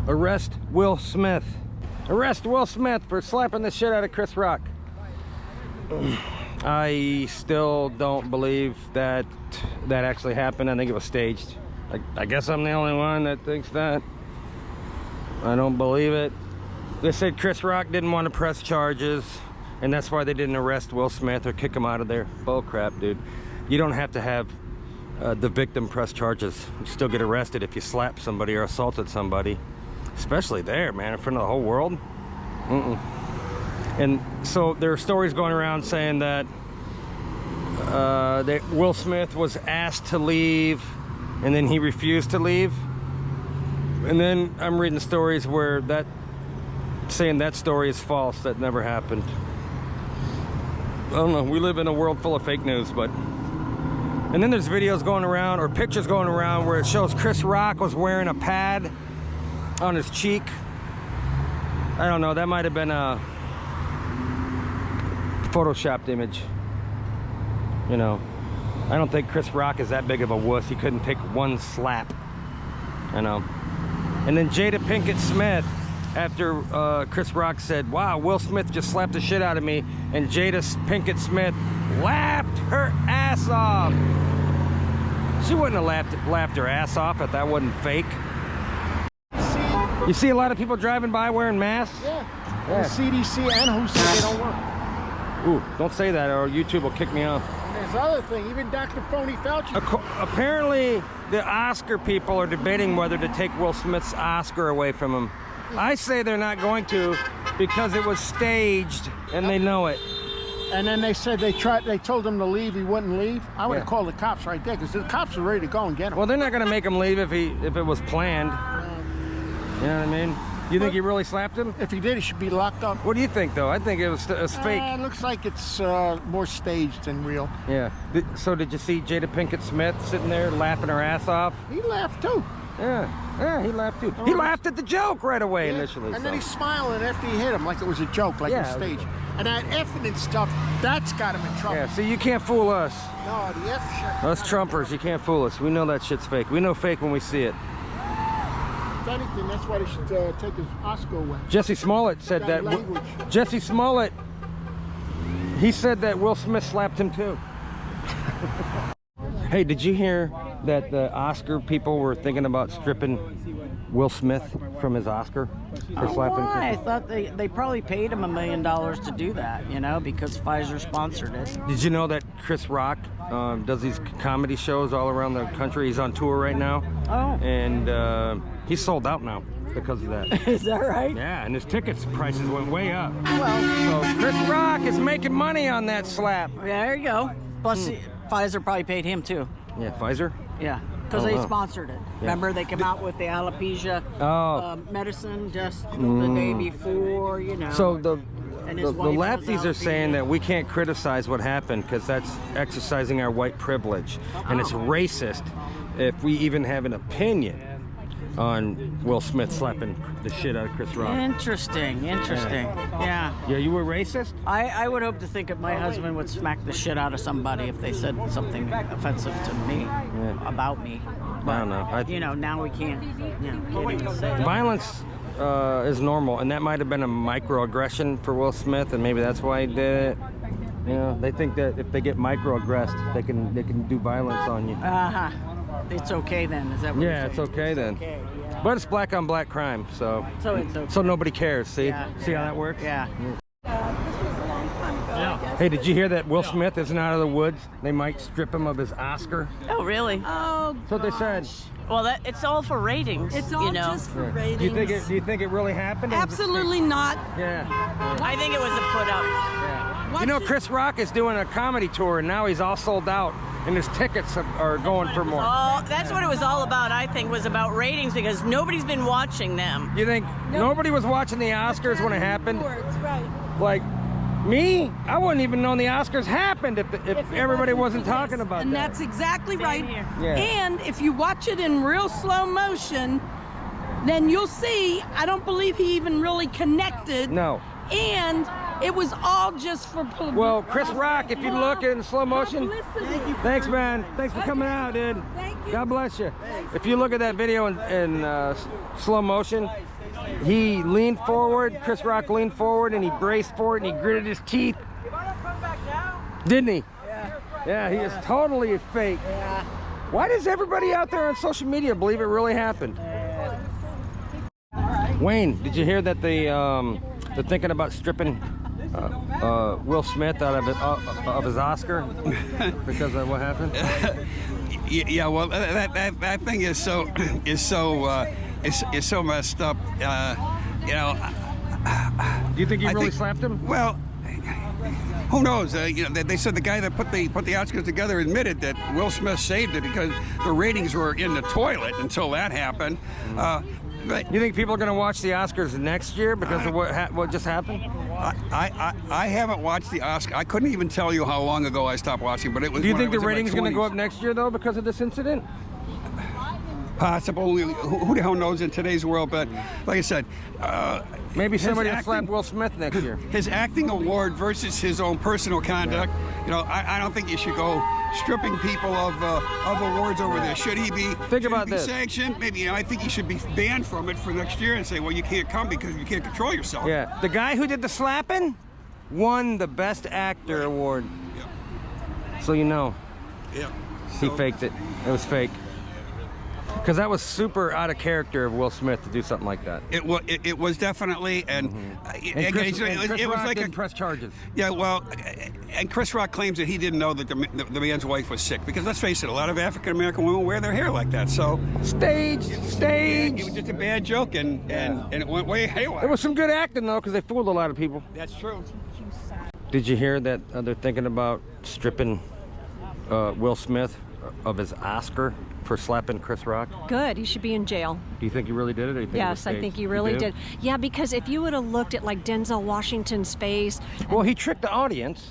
Arrest Will Smith. Arrest Will Smith for slapping the shit out of Chris Rock. I still don't believe that that actually happened. I think it was staged. I guess I'm the only one that thinks that. I don't believe it. They said Chris Rock didn't want to press charges, and that's why they didn't arrest Will Smith or kick him out of there. Bull crap, dude. You don't have to have the victim press charges. You still get arrested if you slap somebody or assaulted somebody, especially there, man, in front of the whole world. And so there are stories going around saying that that Will Smith was asked to leave and then he refused to leave. And then I'm reading stories where that saying that story is false, that never happened. I don't know, we live in a world full of fake news. But and then there's videos going around or pictures going around where it shows Chris Rock was wearing a pad on his cheek. I don't know, that might have been a photoshopped image. You know, I don't think Chris Rock is that big of a wuss. He couldn't take one slap, you know. And then Jada Pinkett Smith, after Chris Rock said, wow, Will Smith just slapped the shit out of me, and Jada Pinkett Smith laughed her ass off. She wouldn't have laughed her ass off if that wasn't fake. You see a lot of people driving by wearing masks? Yeah. The CDC and WHO said they don't work. Ooh, don't say that or YouTube will kick me off. And there's other thing, even Dr. Phony Fauci. Apparently, the Oscar people are debating whether to take Will Smith's Oscar away from him. I say they're not going to because it was staged and they know it. And then they said they told him to leave, he wouldn't leave. I would have called the cops right there because the cops are ready to go and get him. Well, they're not going to make him leave if it was planned. You know what I mean? You think he really slapped him? If he did, he should be locked up. What do you think, though? I think it was fake. It looks like it's more staged than real. Yeah. So did you see Jada Pinkett Smith sitting there laughing her ass off? He laughed too. Yeah, he laughed too. He laughed at the joke right away initially. And then he's smiling after he hit him like it was a joke, like it was staged. And that effing and stuff, that's got him in trouble. Yeah, see, you can't fool us. No, the F shit. Us Trumpers, you can't fool us. We know that shit's fake. We know fake when we see it. If anything, that's why they should take his Oscar away. Jussie Smollett said that. Jussie Smollett, he said that Will Smith slapped him too. Hey, did you hear that the Oscar people were thinking about stripping Will Smith from his Oscar for slapping? Why? I thought they probably paid him $1 million to do that, you know, because Pfizer sponsored it. Did you know that Chris Rock does these comedy shows all around the country? He's on tour right now. Oh. And he's sold out now because of that. Is that right? Yeah, and his tickets prices went way up. Well, so Chris Rock is making money on that slap. There you go. Plus, Pfizer probably paid him too. Yeah, Pfizer? Yeah, because they sponsored it. Yeah. Remember, they came out with the alopecia medicine just the day before, you know. So the lefties are saying that we can't criticize what happened because that's exercising our white privilege. And it's racist if we even have an opinion on Will Smith slapping the shit out of Chris Rock. Interesting. Yeah. Yeah, you were racist? I would hope to think that my husband would smack the shit out of somebody if they said something offensive to me about me. But, I don't know. You know, now we can't, can't even say it. Violence is normal, and that might have been a microaggression for Will Smith, and maybe that's why he did it. You know, they think that if they get microaggressed, they can do violence on you. It's okay then, is that what you're saying? It's okay then. Okay, yeah. But it's black on black crime, so it's okay. So nobody cares, see? Yeah. See how that works? Yeah. Hey, did you hear that Will Smith isn't out of the woods? They might strip him of his Oscar. Oh, really? Oh, that's what they said. Well, it's all for ratings. It's all just for ratings. Do you think it really happened? Absolutely not. Yeah. I think it was a put up. Yeah. You know, Chris Rock is doing a comedy tour, and now he's all sold out, and his tickets are going for more. Oh, that's what it was all about, I think, was about ratings, because nobody's been watching them. You think nobody was watching the Oscars when it happened? Right. Like, me? I wouldn't even know the Oscars happened if everybody wasn't talking about that. And that's exactly right. Yeah. And if you watch it in real slow motion, then you'll see, I don't believe he even really connected. No. And It was all just for publicity. Well, Chris Rock, if you look in slow motion. Publicity. Thanks, man. Thanks for coming out, dude. Thank you. God bless you. If you look at that video in slow motion, he leaned forward. Chris Rock leaned forward and he braced forward and he gritted his teeth. Didn't he? Yeah, he is totally fake. Why does everybody out there on social media believe it really happened? Wayne, did you hear that they're thinking about stripping Will Smith out of his Oscar because of what happened? Yeah, well, that thing is so messed up. You know. Do you think he I really think- slapped him? Well, who knows? You know, they said the guy that put the Oscars together admitted that Will Smith saved it because the ratings were in the toilet until that happened. But You think people are going to watch the Oscars next year because of what just happened? I haven't watched the Oscar. I couldn't even tell you how long ago I stopped watching, but it was. Do you when I think the was in my ratings are going to go 20s. up next year though because of this incident? Possible. Who the hell knows in today's world? But like I said, Maybe his somebody will acting- slap Will Smith next year. his acting award versus his own personal conduct. You know, I don't think you should go stripping people of awards over this. Should he be? Think should about he be this. sanctioned? Maybe. You know, I think he should be banned from it for next year and say, well, you can't come because you can't control yourself. Yeah, the guy who did the slapping won the Best Actor award. So you know, Yeah. he So- faked it. It was fake. Because that was super out of character of Will Smith to do something like that. It was definitely, and, And Chris, it was Rock like didn't press charges. yeah, well, and Chris Rock claims that he didn't know that the man's wife was sick because let's face it, a lot of African American women wear their hair like that. So Staged. it was just a bad joke, and it went way haywire. It was some good acting though, because they fooled a lot of people. That's true. Did you hear that they're thinking about stripping Will Smith of his Oscar for slapping Chris Rock? Good. He should be in jail. Do you think he really did it? Or you think it was Yes, I think staged? he You really do? did. Yeah, because if you would have looked at like Denzel Washington's face, Well, he tricked the audience.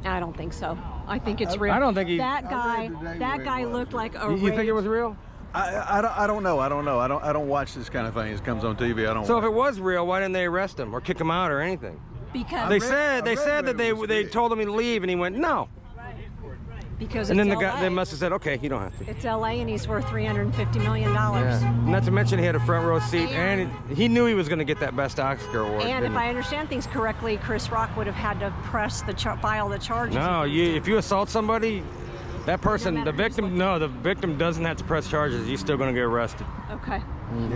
I don't think so. I think it's real. I don't think he- That I read today that where guy it was. looked like a. You think rage- it was real? I don't know. I don't watch this kind of thing. It comes on TV. I don't. So if it was real, why didn't they arrest him or kick him out or anything? because They read- said I read that that it was they fake. told him to leave and he went no. because And then it's the guy LA. they must have said, okay, you don't have to. It's LA and he's worth $350 million. Yeah. Not to mention he had a front row seat and And- he knew he was going to get that Best Oscar award. And didn't if he? I understand things correctly, Chris Rock would have had to file the charges. No, against him. if you assault somebody, that person, matter the who's victim, no, the victim doesn't have to press charges. You're still going to get arrested. Okay.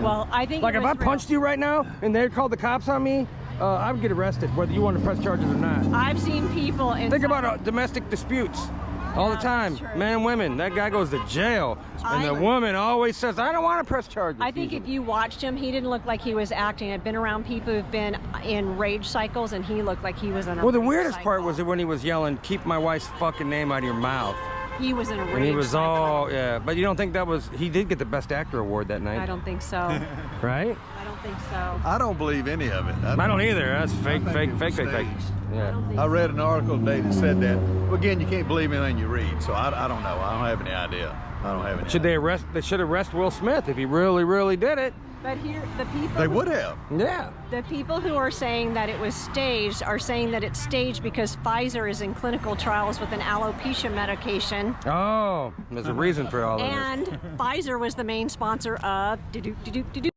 Well, I think Like it if was I real. punched you right now and they called the cops on me, I would get arrested whether you want to press charges or not. I've seen people in. Think about domestic disputes all the Yeah, time, that's true. men and women. That guy goes to jail, and the I- woman always says, "I don't want to press charges." I think if you watched him, he didn't look like he was acting. I've been around people who've been in rage cycles, and he looked like he was in a Well, the rage weirdest part cycle. was when he was yelling, "Keep my wife's fucking name out of your mouth," He was in a rage and he was cycle. all, yeah. But you don't think that was? He did get the Best Actor award that night, I don't think so. I right? don't think so. I don't believe any of it. I don't either. That's fake, think fake, it was fake, fake, fake. staged. I Yeah. don't think I so. read an article today that said that. Well, again, you can't believe anything you read, so I don't know. I don't have any idea. I don't have any. Should they arrest? They should arrest Will Smith if he really, really did it. But here, the people. They would have. Yeah. The people who are saying that it was staged are saying that it's staged because Pfizer is in clinical trials with an alopecia medication, Oh, there's a reason for all of this. and Pfizer was the main sponsor of. Do-do-do-do-do-do.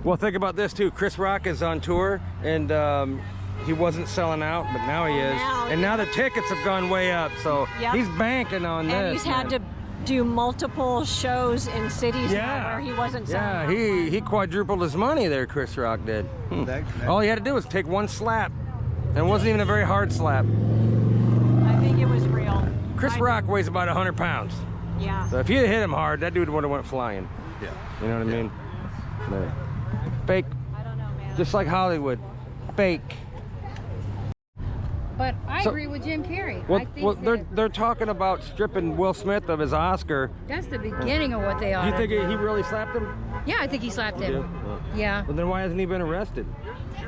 Well, think about this too. Chris Rock is on tour, and he wasn't selling out, but now he is. Now, And now the tickets have gone way up, so Yep. he's banking on this. And he's had man. to do multiple shows in cities now where he wasn't selling Yeah, out. he quadrupled his money there. Chris Rock did. All he had to do was take one slap, and it wasn't even a very hard slap. I think it was real. Chris Rock weighs about 100 pounds, Yeah. so if he had hit him hard, that dude would have went flying. Yeah. You know what I mean? No. Fake, I don't know, man. just like Hollywood. Fake. But I So- agree with Jim Carrey. Well, I think they're talking about stripping Will Smith of his Oscar. that's the beginning of what they are. Do you think he really slapped him? Yeah, I think he slapped him. Yeah, Well, then why hasn't he been arrested?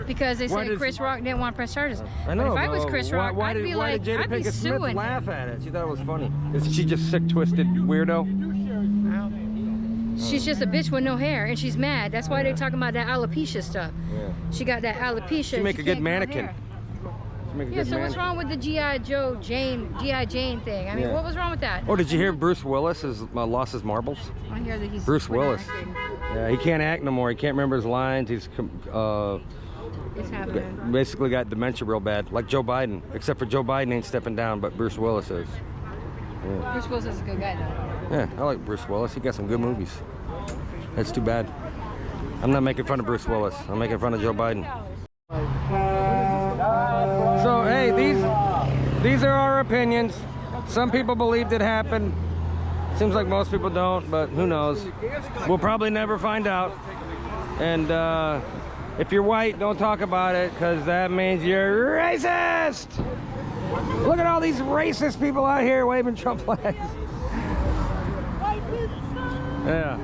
because they Why said does- Chris Rock didn't want to press charges. I know. But if I was but Chris why- Rock, why I'd did, be why like, did Jada I'd be Pinkett Smith suing laugh him. at it? She thought it was funny. Is she just sick, twisted weirdo? She's just a bitch with no hair, and she's mad. That's why they're talking about that alopecia stuff. Yeah. She got that alopecia. She make a good can't grow mannequin. hair. She make a Yeah, good so what's mannequin. wrong with the G.I. Jane thing? I mean, Yeah. what was wrong with that? Oh, did you hear Bruce Willis has lost his marbles? I hear that he's Bruce quit Willis. acting. Yeah, he can't act no more. He can't remember his lines. He's It's happening. basically got dementia real bad, like Joe Biden. Except for Joe Biden ain't stepping down, but Bruce Willis is. Bruce Willis is a good guy, though. Yeah, I like Bruce Willis. He got some good movies. That's too bad. I'm not making fun of Bruce Willis. I'm making fun of Joe Biden. So hey, these are our opinions. Some people believed it happened. Seems like most people don't, but who knows? We'll probably never find out. And if you're white, don't talk about it, because that means you're racist. Look at all these racist people out here waving Trump flags. Yeah.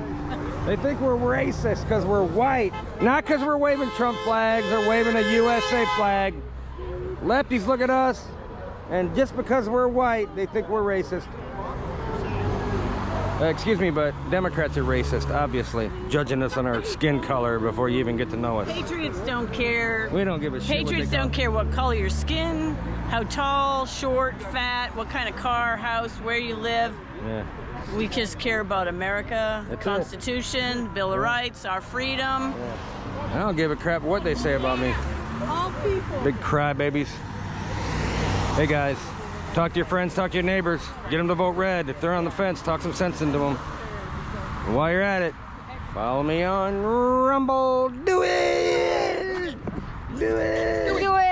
They think we're racist because we're white, not because we're waving Trump flags or waving a USA flag. Lefties look at us, and just because we're white, they think we're racist. Excuse me, but Democrats are racist, obviously, judging us on our skin color before you even get to know us. Patriots don't care. We don't give a shit. Patriots don't care what color your skin, how tall, short, fat, what kind of car, house, where you live. Yeah. We just care about America, the That's it. Constitution, Bill of Rights, our freedom. I don't give a crap what they say about me. All people. Big crybabies. Hey guys, talk to your friends, talk to your neighbors, get them to vote red. If they're on the fence, talk some sense into them. And while you're at it, follow me on Rumble. Do it! Do it! Do it!